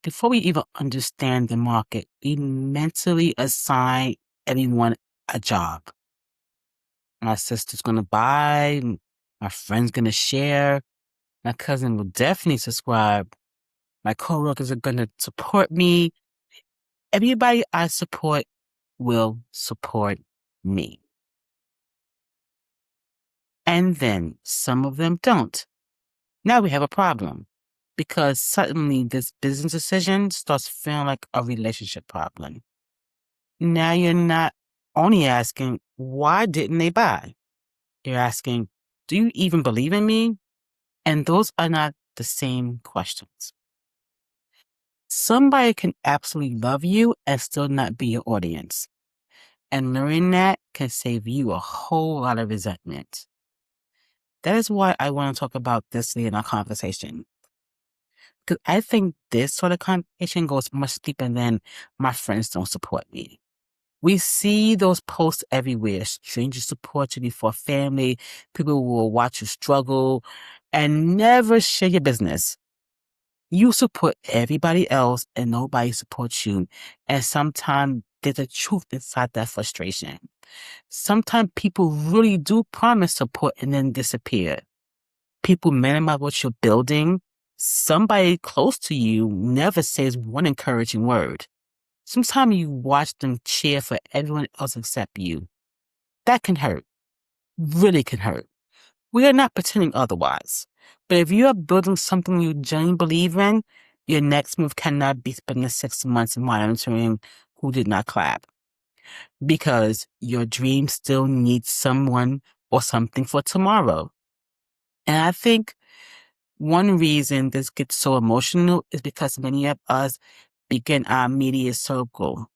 Before we even understand the market, we mentally assign everyone a job. My sister's going to buy, my friend's going to share, my cousin will definitely subscribe, my coworkers are going to support me. Everybody I support will support me. And then some of them don't. Now we have a problem because suddenly this business decision starts feeling like a relationship problem. Now you're not only asking, why didn't they buy? You're asking, do you even believe in me? And those are not the same questions. Somebody can absolutely love you and still not be your audience. And learning that can save you a whole lot of resentment. That is why I want to talk about this in our conversation. Because I think this sort of conversation goes much deeper than my friends don't support me. We see those posts everywhere. Strangers support you before family. People will watch you struggle and never share your business. You support everybody else and nobody supports you. And sometimes there's a truth inside that frustration. Sometimes people really do promise support and then disappear. People minimize what you're building. Somebody close to you never says one encouraging word. Sometimes you watch them cheer for everyone else except you. That can hurt. Really can hurt. We are not pretending otherwise. But if you are building something you genuinely believe in, your next move cannot be spending 6 months monitoring who did not clap. Because your dream still needs someone or something for tomorrow. And I think one reason this gets so emotional is because many of us begin our media circle.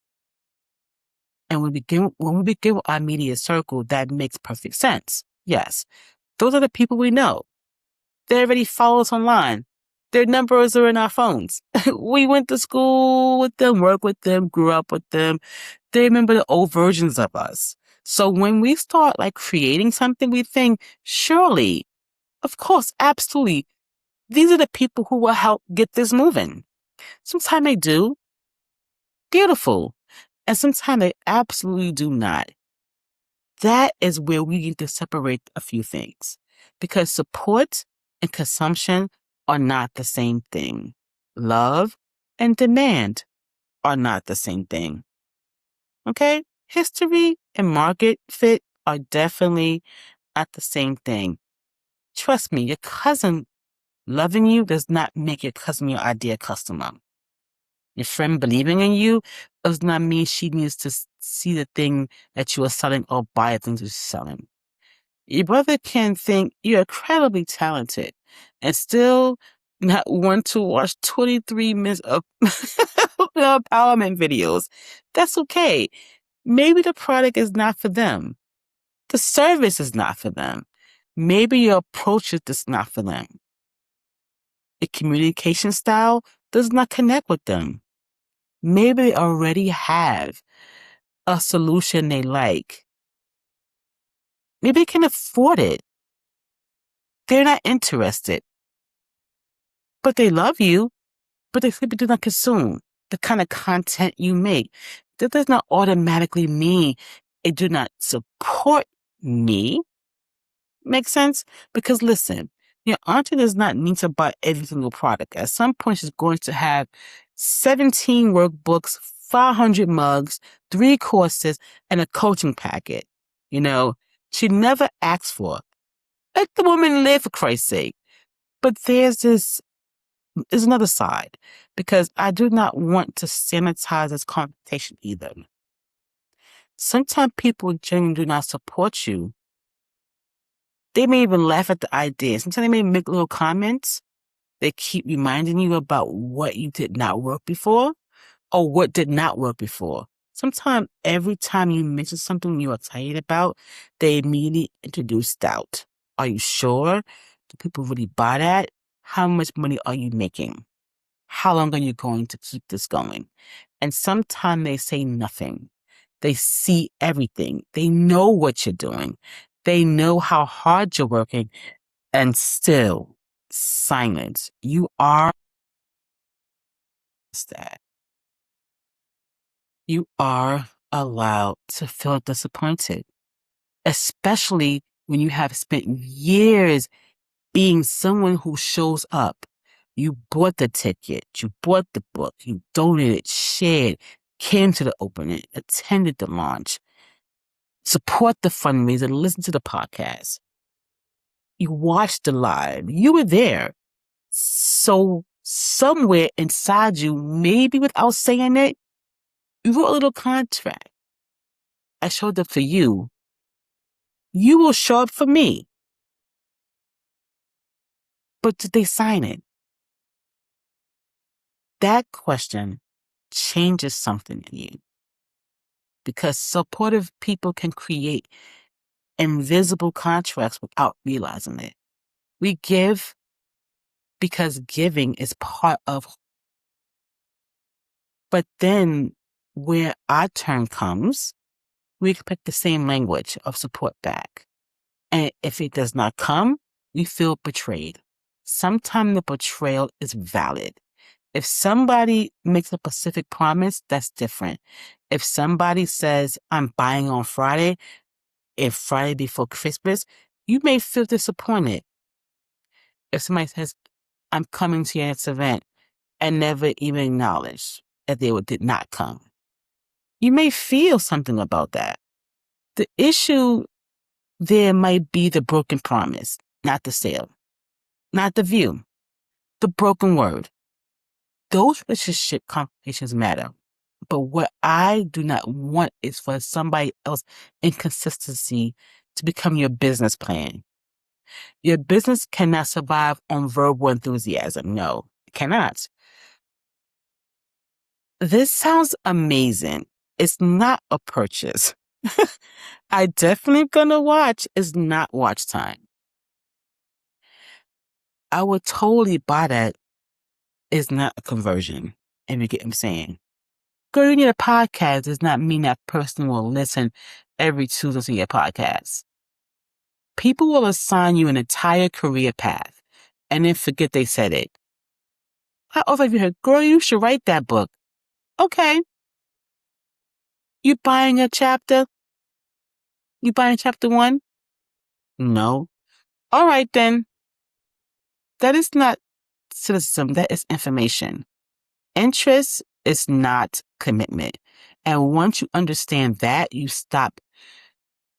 And when we begin with our media circle, that makes perfect sense. Yes, those are the people we know. They already follow us online. Their numbers are in our phones. We went to school with them, worked with them, grew up with them. They remember the old versions of us. So when we start creating something, we think, surely, of course, absolutely, these are the people who will help get this moving. Sometimes they do. Beautiful. And sometimes they absolutely do not. That is where we need to separate a few things. Because support and consumption are not the same thing. Love and demand are not the same thing. Okay? History and market fit are definitely not the same thing. Trust me, your cousin loving you does not make your cousin your ideal customer. Your friend believing in you does not mean she needs to see the thing that you are selling or buy the things you're selling. Your brother can think you're incredibly talented and still not want to watch 23 minutes of empowerment videos. That's okay. Maybe the product is not for them. The service is not for them. Maybe your approach is just not for them. The communication style does not connect with them. Maybe they already have a solution they like. Maybe they can afford it. They're not interested. But they love you, but they simply do not consume the kind of content you make. That does not automatically mean it do not support me. Make sense? Because listen, your auntie does not need to buy every single product. At some point, she's going to have 17 workbooks, 500 mugs, 3 courses, and a coaching packet. She never asked for it. Let the woman live, for Christ's sake. But there's another side, because I do not want to sanitize this conversation either. Sometimes people genuinely do not support you. They may even laugh at the idea. Sometimes they may make little comments. They keep reminding you about what you did not work before or what did not work before. Sometimes every time you mention something you are excited about, they immediately introduce doubt. Are you sure? Do people really buy that? How much money are you making? How long are you going to keep this going? And sometimes they say nothing. They see everything. They know what you're doing. They know how hard you're working, and still silence. You are that. You are allowed to feel disappointed, especially when you have spent years being someone who shows up. You bought the ticket, you bought the book, you donated, shared, came to the opening, attended the launch, support the fundraiser, listen to the podcast. You watched the live, you were there. So somewhere inside you, maybe without saying it, you wrote a little contract. I showed up for you. You will show up for me. But did they sign it? That question changes something in you. Because supportive people can create invisible contracts without realizing it. We give because giving is part of. But then where our turn comes, we expect the same language of support back. And if it does not come, we feel betrayed. Sometimes the betrayal is valid. If somebody makes a specific promise, that's different. If somebody says, I'm buying on Friday, if Friday before Christmas, you may feel disappointed. If somebody says, I'm coming to your next event, and never even acknowledge that they did not come, you may feel something about that. The issue there might be the broken promise, not the sale, not the view, the broken word. Those relationship complications matter. But what I do not want is for somebody else's inconsistency to become your business plan. Your business cannot survive on verbal enthusiasm. No, it cannot. This sounds amazing. It's not a purchase. I definitely gonna watch. It's not watch time. I would totally buy that. It's not a conversion. If you get what I'm saying. Girl, you need a podcast does not mean that person will listen every Tuesday to your podcast. People will assign you an entire career path and then forget they said it. How often have you heard, girl, you should write that book? Okay. You buying a chapter? You buying chapter 1? No. All right, then. That is not cynicism. That is information. Interest is not commitment. And once you understand that, you stop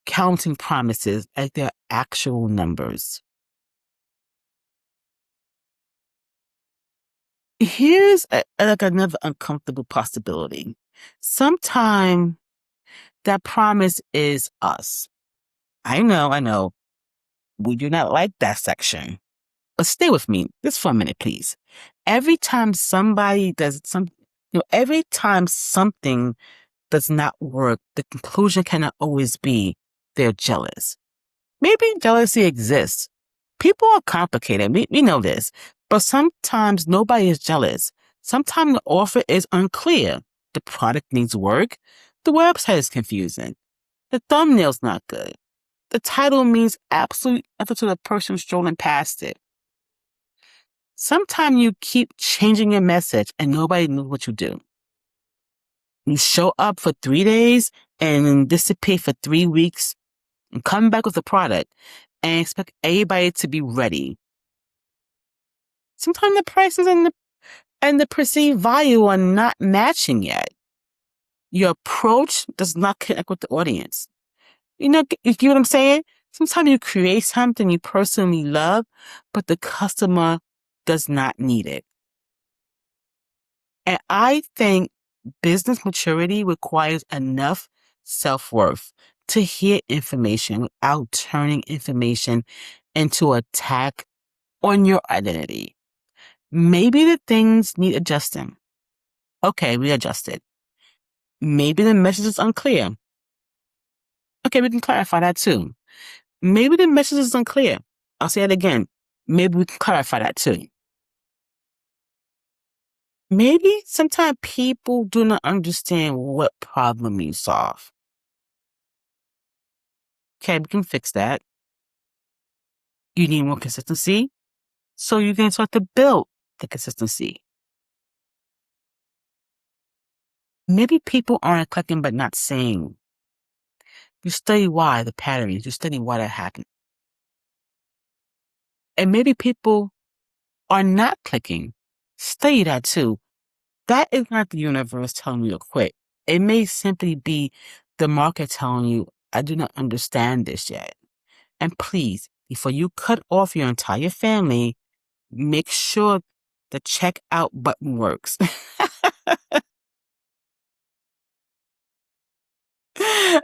counting promises as their actual numbers. Here's another uncomfortable possibility. Sometime that promise is us. I know. We do not like that section. But stay with me just for a minute, please. Every time somebody does every time something does not work, the conclusion cannot always be they're jealous. Maybe jealousy exists. People are complicated. We know this. But sometimes nobody is jealous. Sometimes the offer is unclear. The product needs work. The website is confusing. The thumbnail's not good. The title means absolutely nothing to the person strolling past it. Sometimes you keep changing your message and nobody knows what you do. You show up for 3 days and then disappear for 3 weeks and come back with a product and expect everybody to be ready. Sometimes the prices and the perceived value are not matching yet. Your approach does not connect with the audience. You get what I'm saying? Sometimes you create something you personally love, but the customer does not need it. And I think business maturity requires enough self-worth to hear information without turning information into an attack on your identity. Maybe the things need adjusting. Okay, we adjusted. Maybe the message is unclear. Okay, we can clarify that too. Maybe the message is unclear. I'll say it again. Maybe we can clarify that too. Maybe sometimes people do not understand what problem you solve. Okay, we can fix that. You need more consistency, so you can start to build the consistency. Maybe people aren't clicking but not saying. You study why, the patterns. You study why that happened. And maybe people are not clicking. Study that too. That is not the universe telling you to quit. It may simply be the market telling you, I do not understand this yet. And please, before you cut off your entire family, make sure the checkout button works.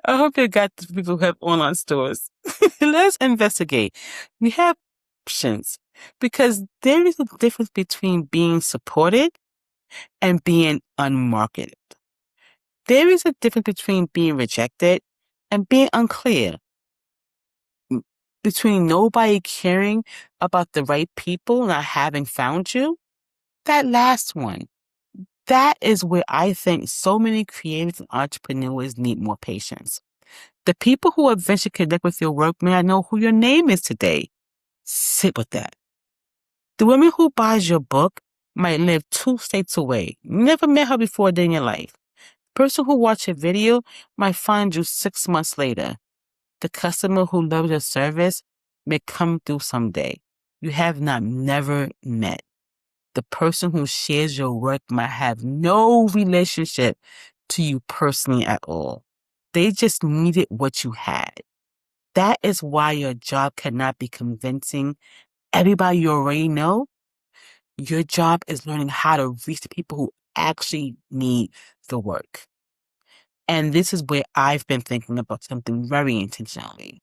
I hope you got the people who have online stores. Let's investigate. We have options because there is a difference between being supported and being unmarketed. There is a difference between being rejected and being unclear. Between nobody caring about the right people not having found you, that last one. That is where I think so many creators and entrepreneurs need more patience. The people who eventually connect with your work may not know who your name is today. Sit with that. The woman who buys your book might live 2 states away. Never met her before a day in your life. The person who watched your video might find you 6 months later. The customer who loves your service may come through someday. You have not never met. The person who shares your work might have no relationship to you personally at all. They just needed what you had. That is why your job cannot be convincing everybody you already know. Your job is learning how to reach the people who actually need the work. And this is where I've been thinking about something very intentionally.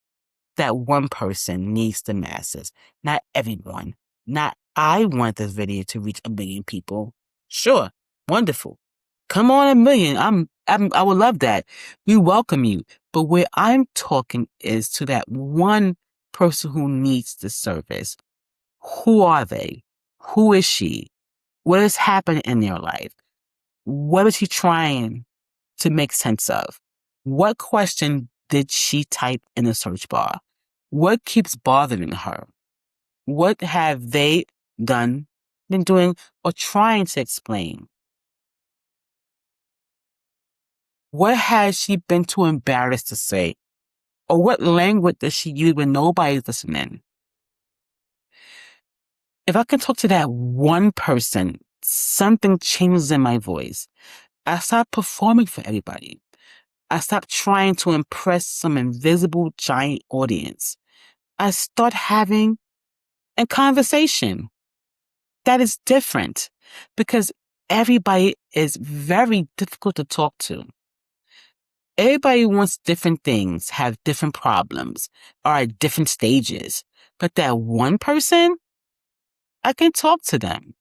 That one person needs the masses, not everyone. Not I want this video to reach 1 million people. Sure, wonderful. Come on, 1 million. I would love that. We welcome you. But where I'm talking is to that one person who needs the service. Who are they? Who is she? What has happened in their life? What is she trying to make sense of? What question did she type in the search bar? What keeps bothering her? What have they been doing, or trying to explain? What has she been too embarrassed to say? Or what language does she use when nobody's listening? If I can talk to that one person, something changes in my voice. I stop performing for everybody. I stop trying to impress some invisible giant audience. I start having a conversation that is different because everybody is very difficult to talk to. Everybody wants different things, have different problems, are at different stages. But that one person, I can talk to them.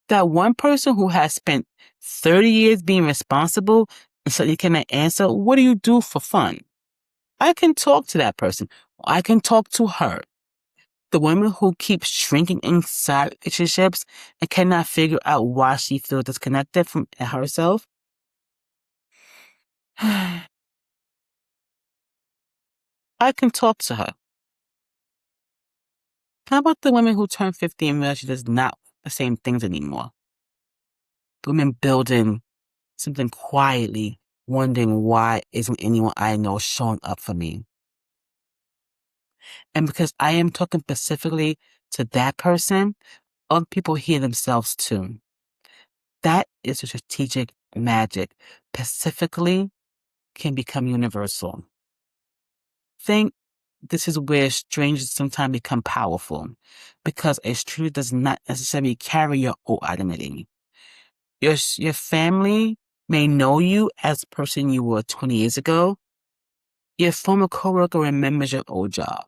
That one person who has spent 30 years being responsible and so you cannot answer, what do you do for fun? I can talk to that person. I can talk to her. The woman who keeps shrinking inside relationships and cannot figure out why she feels disconnected from herself. I can talk to her. How about the women who turn 50 and realize she does not the same things anymore? The women building something quietly, wondering why isn't anyone I know showing up for me? And because I am talking specifically to that person, other people hear themselves too. That is a strategic magic. Specifically can become universal. Think this is where strangers sometimes become powerful because a stranger does not necessarily carry your old identity. Your family may know you as the person you were 20 years ago. Your former coworker remembers your old job.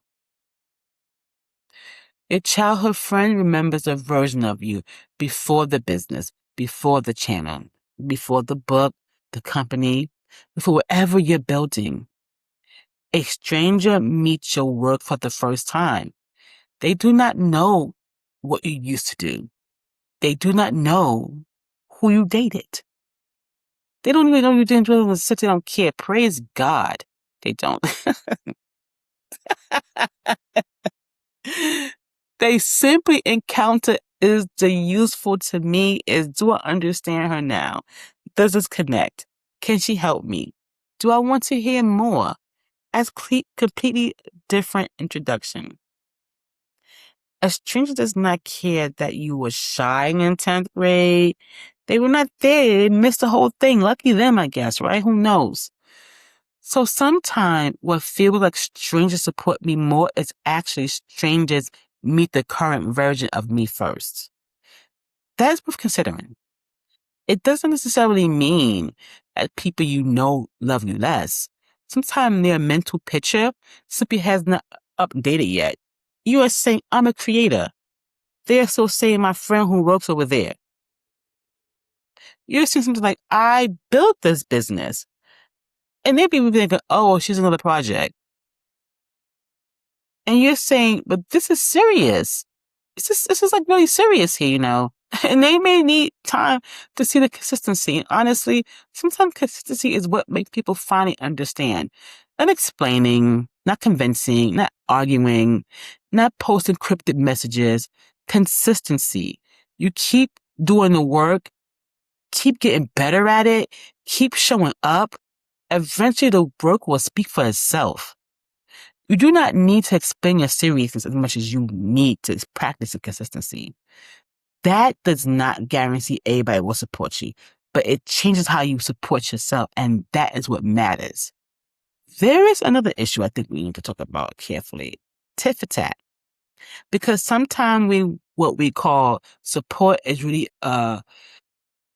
Your childhood friend remembers a version of you before the business, before the channel, before the book, the company, before whatever you're building. A stranger meets your work for the first time. They do not know what you used to do. They do not know who you dated. They don't even know you didn't really sit. They don't care. Praise God. They don't. They simply encounter is the useful to me is, do I understand her now? Does this connect? Can she help me? Do I want to hear more? As completely different introduction. A stranger does not care that you were shy in 10th grade. They were not there. They missed the whole thing. Lucky them, I guess, right? Who knows? So sometimes what feels like strangers support me more is actually strangers meet the current version of me first. That's worth considering. It doesn't necessarily mean that people you know love you less. Sometimes their mental picture simply has not updated yet. You are saying, I'm a creator. They are still saying, my friend who works over there. You're saying something like, I built this business. And they'd be thinking, oh, she's another project. And you're saying, but this is serious. This is like really serious here, you know. And they may need time to see the consistency. And honestly, sometimes consistency is what makes people finally understand. Not explaining, not convincing, not arguing, not posting cryptic messages. Consistency. You keep doing the work, keep getting better at it, keep showing up. Eventually the work will speak for itself. You do not need to explain your seriousness as much as you need to practice the consistency. That does not guarantee everybody will support you, but it changes how you support yourself, and that is what matters. There is another issue I think we need to talk about carefully. Tit-for-tat. Because sometimes what we call support is really a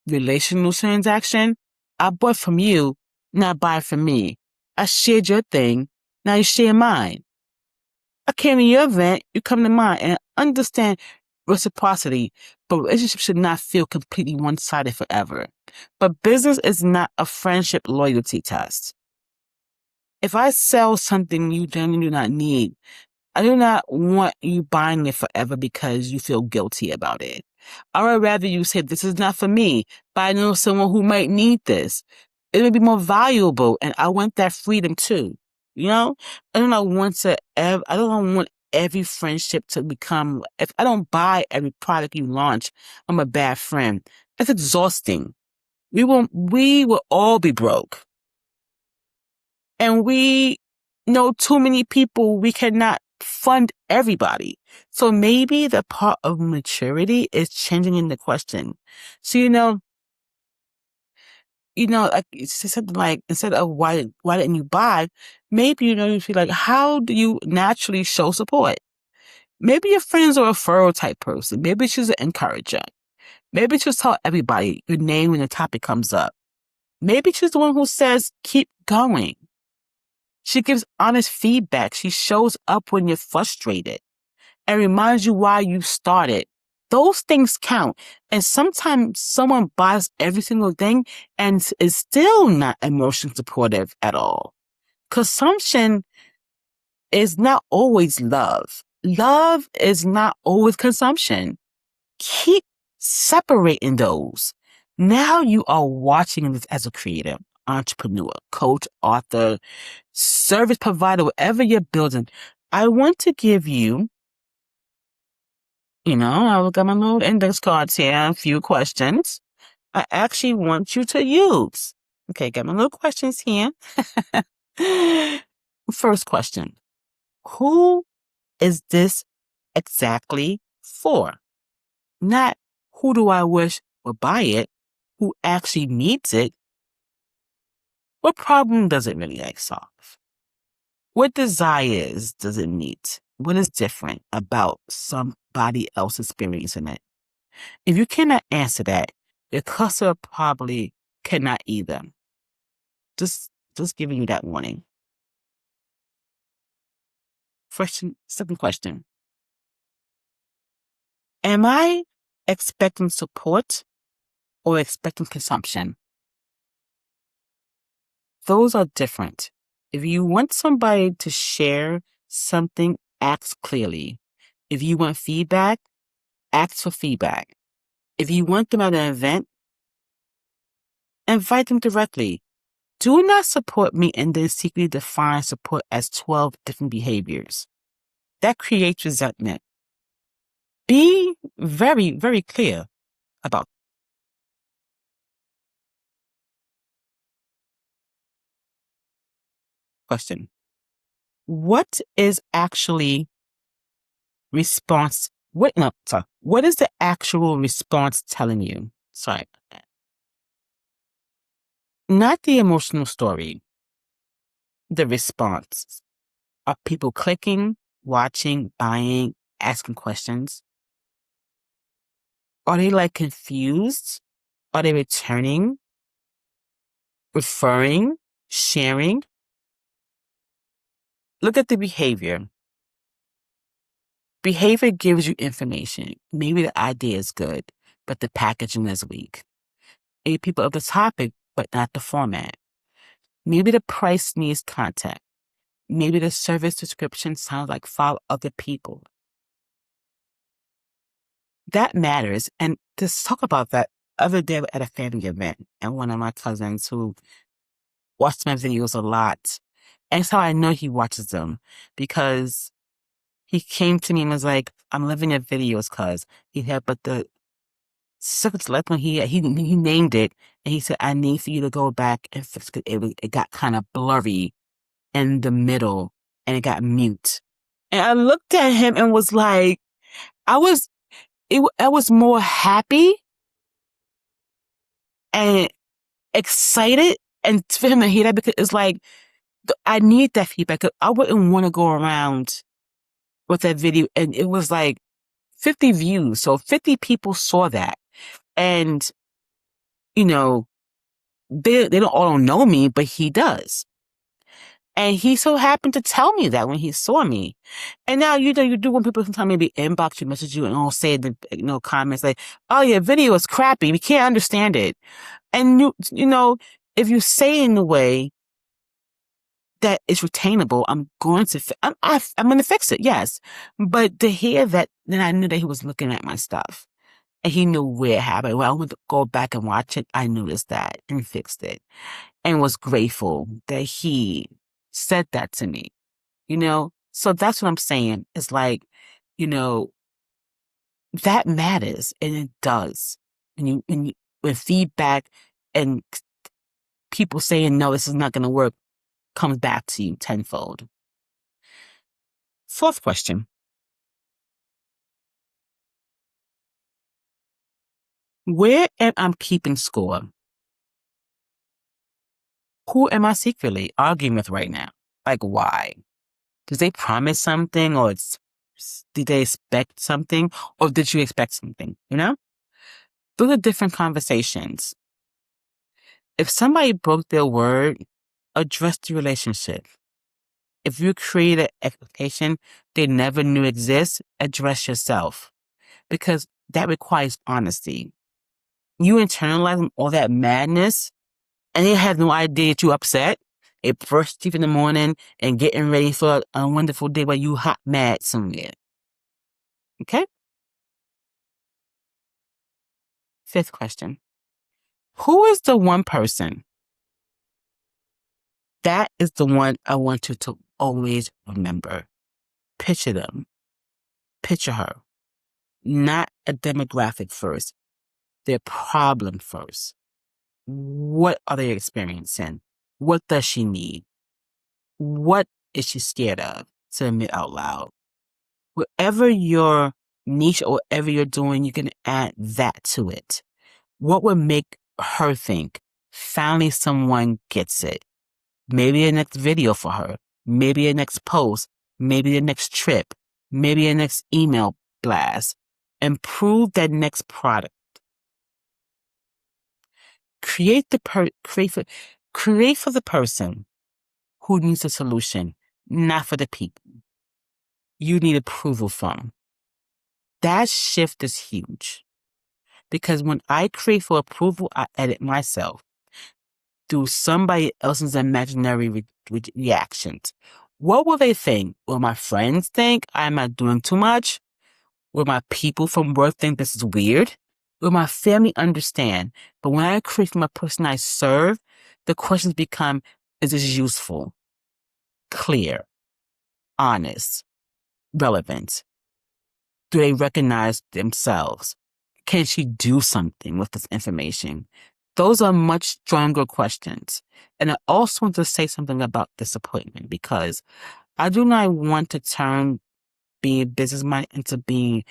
relational transaction. I bought from you, now buy from me. I shared your thing, now you share mine. I came to your event, you come to mine, and understand reciprocity, but relationships should not feel completely one-sided forever. But business is not a friendship loyalty test. If I sell something you genuinely do not need, I do not want you buying it forever because you feel guilty about it. I would rather you say, this is not for me, but I know someone who might need this. It would be more valuable, and I want that freedom too. You know, I don't want every friendship to become, if I don't buy every product you launch, I'm a bad friend. That's exhausting. We will all be broke. And we know too many people, we cannot fund everybody. So maybe the part of maturity is changing in the question. So, like it's something like, instead of why didn't you buy, maybe, you feel like, how do you naturally show support? Maybe your friends are a referral type person. Maybe she's an encourager. Maybe she'll tell everybody your name when the topic comes up. Maybe she's the one who says, keep going. She gives honest feedback. She shows up when you're frustrated and reminds you why you started. Those things count. And sometimes someone buys every single thing and is still not emotionally supportive at all. Consumption is not always love. Love is not always consumption. Keep separating those. Now you are watching this as a creator, entrepreneur, coach, author, service provider, whatever you're building. I want to give you, I got my little index cards here, a few questions I actually want you to use. Okay, got my little questions here. First question. Who is this exactly for? Not who do I wish would buy it, who actually needs it. What problem does it really solve? What desires does it meet? What is different about somebody else experiencing it? If you cannot answer that, your customer probably cannot either. Just giving you that warning. Second question. Am I expecting support or expecting consumption? Those are different. If you want somebody to share something, ask clearly. If you want feedback, ask for feedback. If you want them at an event, invite them directly. Do not support me and then secretly define support as 12 different behaviors. That creates resentment. Be very, very clear about the question. What is actually response? What is the actual response telling you? Sorry. Not the emotional story, the response. Are people clicking, watching, buying, asking questions? Are they like confused? Are they returning, referring, sharing? Look at the behavior. Behavior gives you information. Maybe the idea is good, but the packaging is weak. Maybe people of the topic, but not the format. Maybe the price needs contact. Maybe the service description sounds like follow other people. That matters. And to talk about that, other day at a family event, and one of my cousins who watched my videos a lot, and so I know he watches them because he came to me and was like, I'm loving your videos, cuz he had, but the circumference, like when he named it, and he said, I need for you to go back and fix it. It got kind of blurry in the middle and it got mute. And I looked at him and was like, I was more happy and excited and for him to hear that because it's like, I need that feedback. I wouldn't want to go around with that video and it was like 50 views. So 50 people saw that. And, you know, they don't all know me, but he does. And he so happened to tell me that when he saw me. And now, you do when people sometimes maybe inbox you, message you, and all say in the, comments like, oh, your video is crappy. We can't understand it. And if you say in a way that is retainable, I'm going to fix it. Yes. But to hear that, then I knew that he was looking at my stuff and he knew where it happened. Well, I went to go back and watch it. I noticed that and fixed it and was grateful that he said that to me, So that's what I'm saying. It's like, that matters and it does. With feedback and people saying, no, this is not going to work, comes back to you tenfold. Fourth question. Where am I keeping score? Who am I secretly arguing with right now? Like, why? Did they promise something or did they expect something or did you expect something? Those are different conversations. If somebody broke their word, address the relationship. If you create an expectation they never knew exists, address yourself because that requires honesty. You internalize all that madness and they have no idea that you're upset. They brush teeth in the morning and getting ready for a wonderful day where you hot mad somewhere. Okay? Fifth question. Who is the one person? That is the one I want you to always remember. Picture them. Picture her. Not a demographic first. Their problem first. What are they experiencing? What does she need? What is she scared of? To admit out loud. Whatever your niche or whatever you're doing, you can add that to it. What would make her think, finally someone gets it? Maybe the next video for her. Maybe the next post. Maybe the next trip. Maybe the next email blast. Improve that next product. Create for the person who needs a solution, not for the people you need approval from. That shift is huge. Because when I create for approval, I edit myself through somebody else's imaginary reactions. What will they think? Will my friends think I'm not doing too much? Will my people from work think this is weird? Will my family understand? But when I create for my person I serve, the questions become, is this useful, clear, honest, relevant? Do they recognize themselves? Can she do something with this information? Those are much stronger questions. And I also want to say something about disappointment, because I do not want to turn being business-minded into being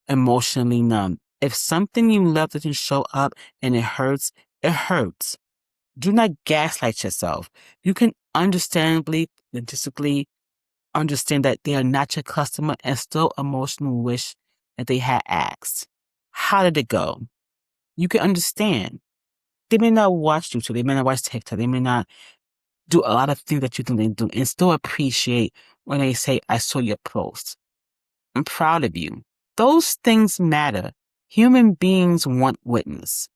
emotionally numb. If something you love doesn't show up and it hurts, it hurts. Do not gaslight yourself. You can understandably, logistically understand that they are not your customer and still emotionally wish that they had asked. How did it go? You can understand. They may not watch YouTube, they may not watch TikTok, they may not do a lot of things that you think they do, and still appreciate when they say, I saw your post. I'm proud of you. Those things matter. Human beings want witness.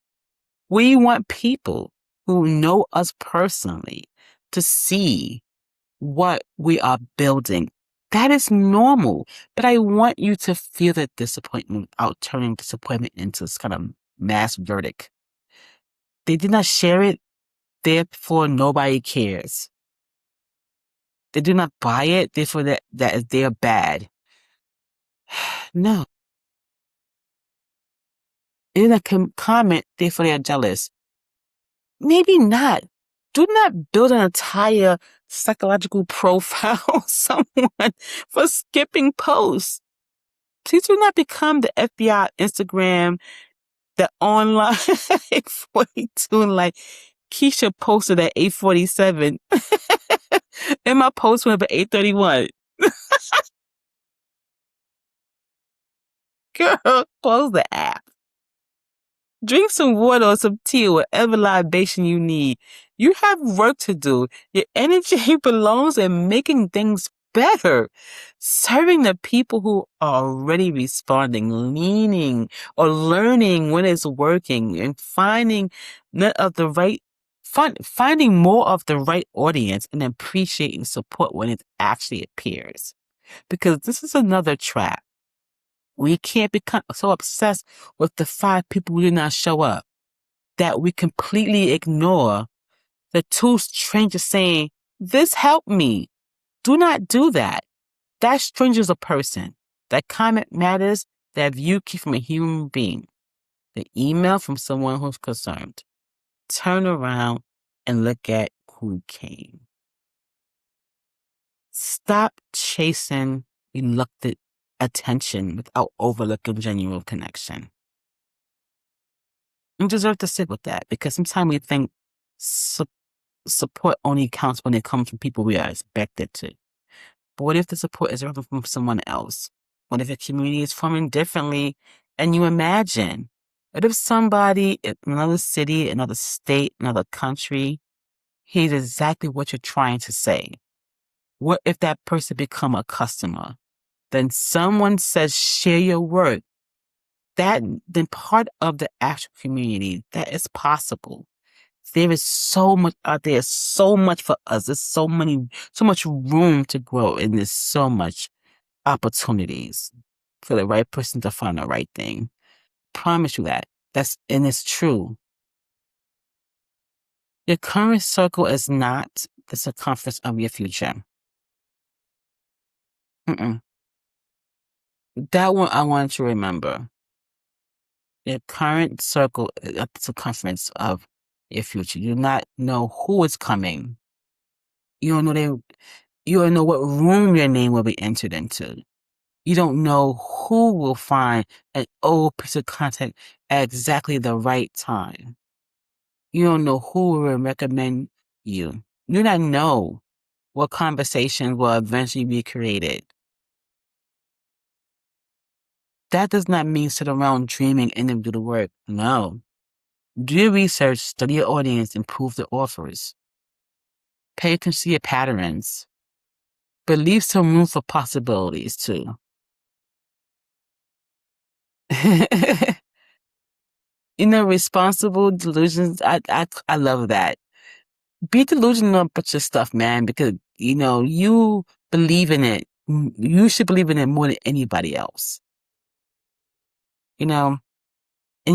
We want people who know us personally to see what we are building. That is normal. But I want you to feel that disappointment without turning disappointment into this kind of mass verdict. They did not share it, therefore nobody cares. They do not buy it, therefore that they're bad. No. They did not comment, therefore they are jealous. Maybe not. Do not build an entire psychological profile on someone for skipping posts. Please do not become the FBI, Instagram, the online 842, and like Keisha posted at 8:47. And my post went up at 8:31. Girl, close the app. Drink some water or some tea or whatever libation you need. You have work to do. Your energy belongs in making things better. Serving the people who are already responding, leaning or learning when it's working, and finding finding more of the right audience and appreciating support when it actually appears. Because this is another trap. We can't become so obsessed with the 5 people who did not show up that we completely ignore the 2 strangers saying, this helped me. Do not do that. That stranger's a person. That comment matters. That view came from a human being. The email from someone who's concerned. Turn around and look at who came. Stop chasing reluctant attention without overlooking genuine connection. You deserve to sit with that, because sometimes we think support only counts when it comes from people we are expected to. But what if the support is rather from someone else? What if a community is forming differently and you imagine? What if somebody in another city, another state, another country hears exactly what you're trying to say? What if that person become a customer? Then someone says, share your work. Then part of the actual community, that is possible. There is so much out there, so much for us. There's so much room to grow, and there's so much opportunities for the right person to find the right thing. Promise you that. And it's true. Your current circle is not the circumference of your future. That one I want you to remember. Your current circle is the circumference of your future. You do not know who is coming. You don't know what room your name will be entered into. You don't know who will find an old piece of content at exactly the right time. You don't know who will recommend you. You do not know what conversation will eventually be created. That does not mean sit around dreaming and then do the work. No. Do your research, study your audience, improve the offers. Pay attention to your patterns. But leave some room for possibilities too. Responsible delusions. I love that. Be delusional about your stuff, man, because, you believe in it. You should believe in it more than anybody else. And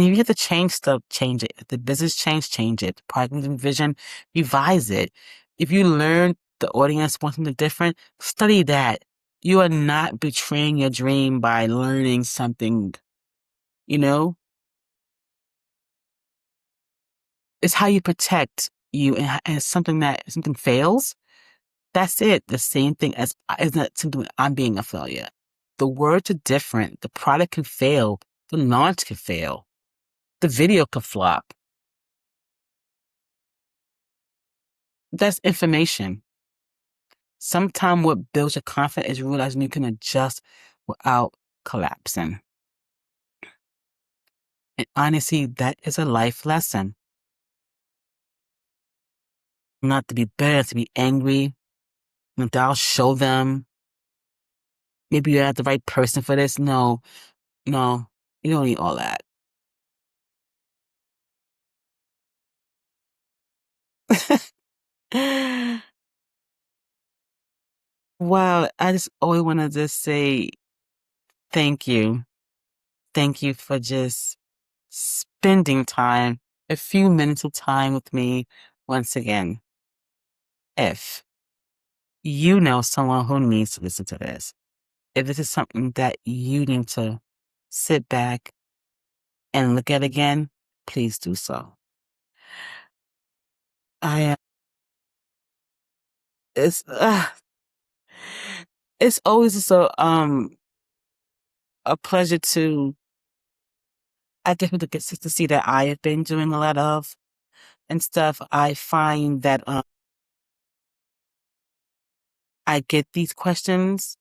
if you have to change stuff, change it. If the business change it. The product and vision, revise it. If you learn the audience wants something different, study that. You are not betraying your dream by learning something, you know? It's how you protect you, and something fails. That's it. The same thing as it's not something I'm being a failure. The words are different. The product can fail. The launch can fail. The video could flop. That's information. Sometimes what builds your confidence is realizing you can adjust without collapsing. And honestly, that is a life lesson. Not to be bitter, to be angry. Not that I'll show them. Maybe you're not the right person for this. No, no, you don't need all that. Well, I just always want to just say thank you. Thank you for just spending time, a few minutes of time with me once again. If you know someone who needs to listen to this, if this is something that you need to sit back and look at again, please do so. I it's it's always a pleasure to I definitely get to see that I have been doing a lot of and stuff. I find that I get these questions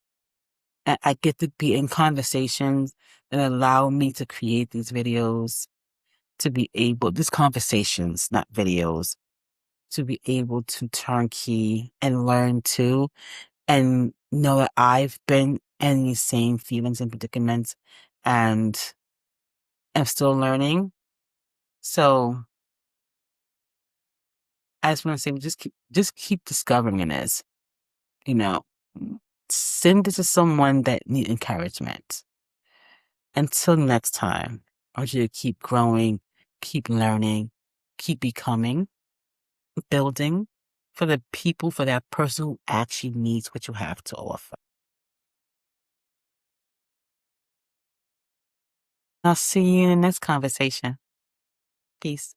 and I get to be in conversations that allow me to create these videos to be able these conversations, not videos, to be able to turnkey and learn too and know that I've been in these same feelings and predicaments and am still learning. So I just want to say just keep discovering this, you know. Send this to someone that need encouragement. Until next time, I want you to keep growing, keep learning, keep becoming, building for the people, for that person who actually needs what you have to offer. I'll see you in the next conversation. Peace.